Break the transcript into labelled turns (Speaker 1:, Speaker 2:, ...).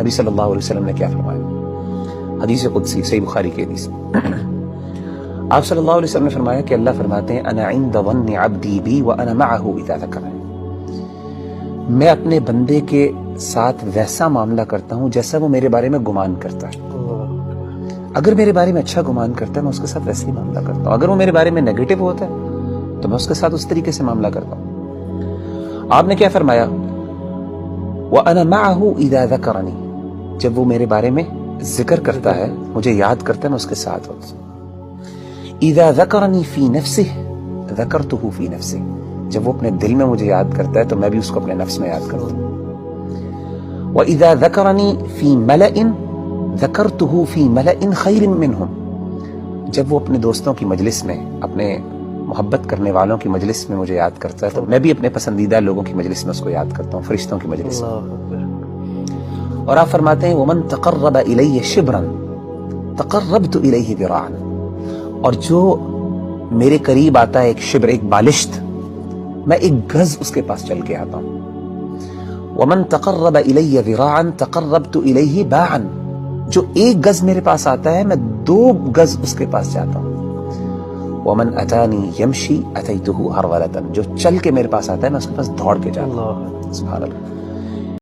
Speaker 1: نبی صلی اللہ علیہ وسلم نے کیا فرمایا؟ حدیث قدسی صحیح بخاری کی حدیث، آپ صلی اللہ علیہ وسلم نے فرمایا کہ اللہ فرماتے ہیں انا عند ظن عبدی بی وانا معه اذا ذکرنی، میں اپنے بندے کے ساتھ ویسا معاملہ کرتا ہوں جیسا وہ میرے بارے میں گمان کرتا ہے. اگر میرے بارے میں اچھا گمان کرتا ہے میں اس کے ساتھ ویسے ہی معاملہ کرتا ہوں، اگر وہ میرے بارے میں نیگیٹو ہوتا ہے تو میں اس کے ساتھ اس طریقے سے معاملہ کرتا ہوں. آپ نے کیا فرمایا؟ وَأَنَا مَعَهُ إِذَا ذَكَرَنِي، جب وہ میرے بارے میں ذکر کرتا ہے، مجھے یاد کرتا ہے، میں اس کے ساتھ ہوتا ہوں. إِذَا ذَكَرَنِي فِي نَفْسِهِ ذَكَرْتُهُ فِي نَفْسِهِ، جب وہ اپنے دل میں مجھے یاد کرتا ہے تو میں بھی اس کو اپنے نفس میں یاد کرتا ہوں. وَإِذَا ذَكَرَنِي فِي مَلَئٍ ذَكَرْتُهُ فِي مَلَئٍ خَيْرٍ مِّنْهُمْ، جب وہ اپنے دوستوں کی مجلس میں، اپنے محبت کرنے والوں کی مجلس میں مجھے یاد کرتا ہے تو میں بھی اپنے پسندیدہ لوگوں کی مجلس میں اس کو یاد کرتا ہوں، فرشتوں کی مجلس میں. اور آپ فرماتے ہیں وَمَن تَقَرَّبَ إِلَيَّ شِبْرًا تَقَرَّبْتُ إِلَيْهِ ذِرَاعًا، اور جو میرے قریب آتا ہے ایک شبر، ایک بالشت، میں ایک گز اس کے پاس چل کے آتا ہوں. وَمَن تَقَرَّبَ إِلَيَّ ذِرَاعًا تَقَرَّبْتُ إِلَيْهِ بَاعًا، جو ایک گز میرے پاس آتا ہے میں 2 گز اس کے پاس جاتا ہوں. وَمَنْ أَتَانِي يَمْشِي أَتَيْتُهُ هَرْوَلَةً، جو چل کے میرے پاس آتا ہے میں اس کے پاس دوڑ کے جاتا ہوں. سبحان اللہ.